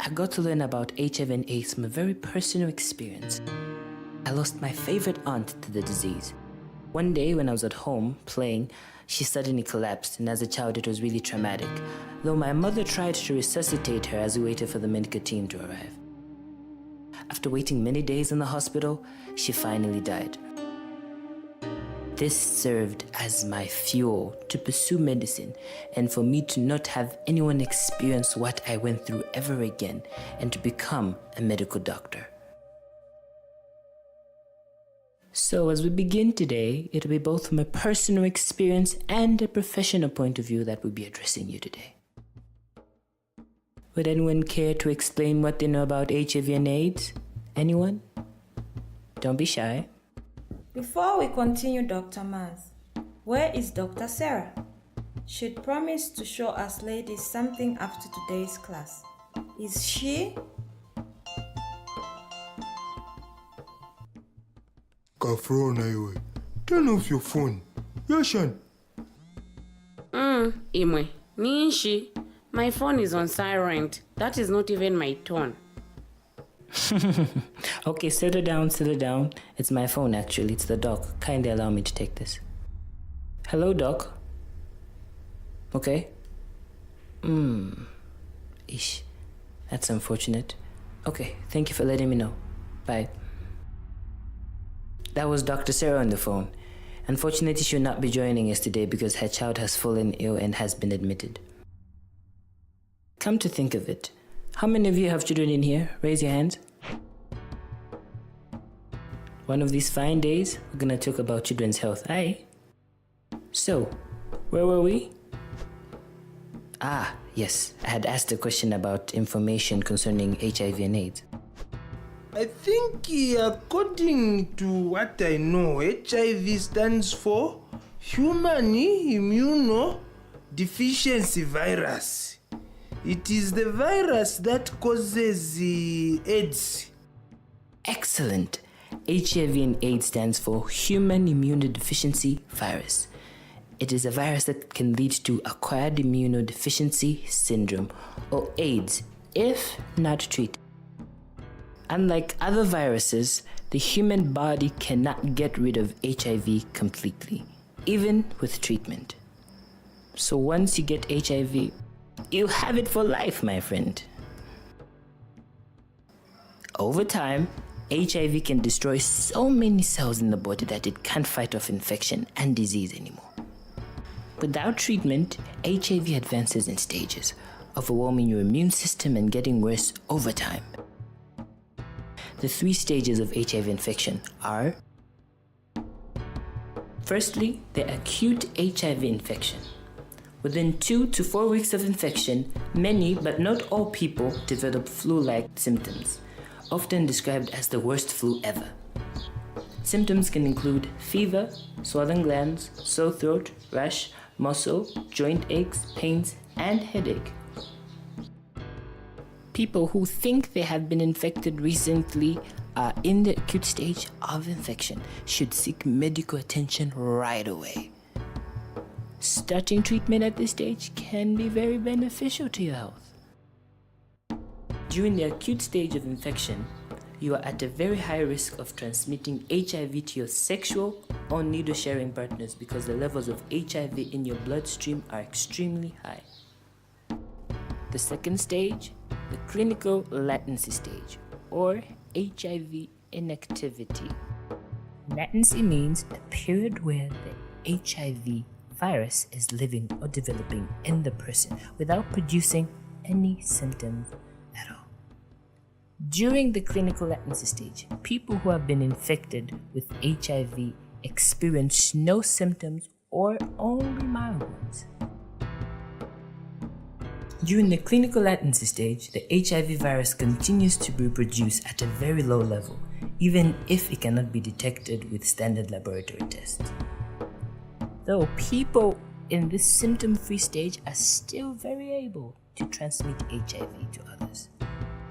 I got to learn about HIV and AIDS from a very personal experience. I lost my favorite aunt to the disease. One day when I was at home playing, she suddenly collapsed, and as a child it was really traumatic, though my mother tried to resuscitate her as we waited for the medical team to arrive. After waiting many days in the hospital, she finally died. This served as my fuel to pursue medicine and for me to not have anyone experience what I went through ever again and to become a medical doctor. So as we begin today, it'll be both from a personal experience and a professional point of view that we'll be addressing you today. Would anyone care to explain what they know about HIV and AIDS? Anyone? Don't be shy. Before we continue, Dr. Maz, where is Dr. Sarah? She'd promised to show us ladies something after today's class. Is she? Kafrona iwe. Turn off your phone. Yashan. Imwe, Ninshi, my phone is on silent. That is not even my tone. Okay, settle down. It's my phone actually, it's the doc. Kindly allow me to take this. Hello, doc. Okay. Ish. That's unfortunate. Okay, thank you for letting me know. Bye. That was Dr. Sarah on the phone. Unfortunately, she will not be joining us today because her child has fallen ill and has been admitted. Come to think of it, how many of you have children in here? Raise your hands. One of these fine days, we're gonna talk about children's health, aye? So, where were we? Yes, I had asked a question about information concerning HIV and AIDS. I think according to what I know, HIV stands for Human Immunodeficiency Virus. It is the virus that causes AIDS. Excellent. HIV and AIDS stands for Human Immunodeficiency Virus. It is a virus that can lead to acquired immunodeficiency syndrome, or AIDS, if not treated. Unlike other viruses, the human body cannot get rid of HIV completely, even with treatment. So once you get HIV, you have it for life, my friend. Over time, HIV can destroy so many cells in the body that it can't fight off infection and disease anymore. Without treatment, HIV advances in stages, overwhelming your immune system and getting worse over time. The 3 stages of HIV infection are: firstly, the acute HIV infection. Within 2 to 4 weeks of infection, many but not all people develop flu-like symptoms, often described as the worst flu ever. Symptoms can include fever, swollen glands, sore throat, rash, muscle, joint aches, pains, and headache. People who think they have been infected recently are in the acute stage of infection should seek medical attention right away. Starting treatment at this stage can be very beneficial to your health. During the acute stage of infection, you are at a very high risk of transmitting HIV to your sexual or needle-sharing partners because the levels of HIV in your bloodstream are extremely high. The second stage, the clinical latency stage, or HIV inactivity. Latency means a period where the HIV virus is living or developing in the person without producing any symptoms at all. During the clinical latency stage, people who have been infected with HIV experience no symptoms or only mild ones. During the clinical latency stage, the HIV virus continues to reproduce at a very low level, even if it cannot be detected with standard laboratory tests. Though people in this symptom-free stage are still very able to transmit HIV to others,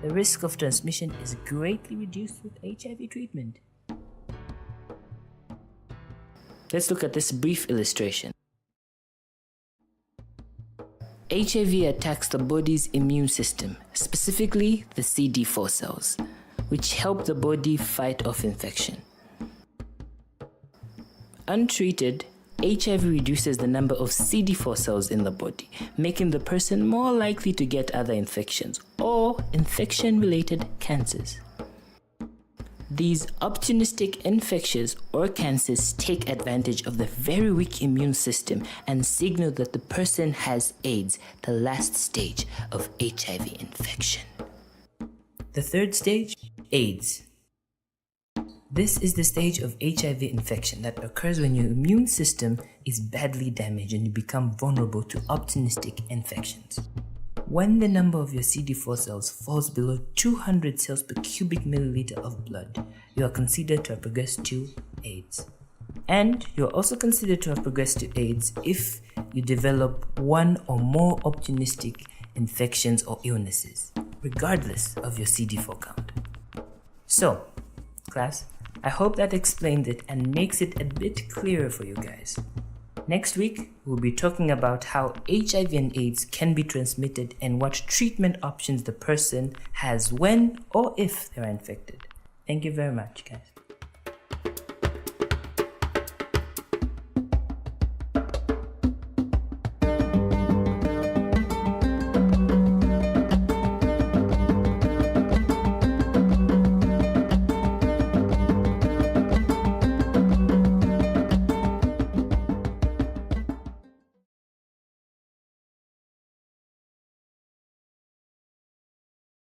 the risk of transmission is greatly reduced with HIV treatment. Let's look at this brief illustration. HIV attacks the body's immune system, specifically the CD4 cells, which help the body fight off infection. Untreated, HIV reduces the number of CD4 cells in the body, making the person more likely to get other infections or infection-related cancers. These opportunistic infections or cancers take advantage of the very weak immune system and signal that the person has AIDS, the last stage of HIV infection. The third stage, AIDS. This is the stage of HIV infection that occurs when your immune system is badly damaged and you become vulnerable to opportunistic infections. When the number of your CD4 cells falls below 200 cells per cubic milliliter of blood, you are considered to have progressed to AIDS. And you're also considered to have progressed to AIDS if you develop one or more opportunistic infections or illnesses, regardless of your CD4 count. So, class, I hope that explains it and makes it a bit clearer for you guys. Next week, we'll be talking about how HIV and AIDS can be transmitted and what treatment options the person has when or if they're infected. Thank you very much, guys.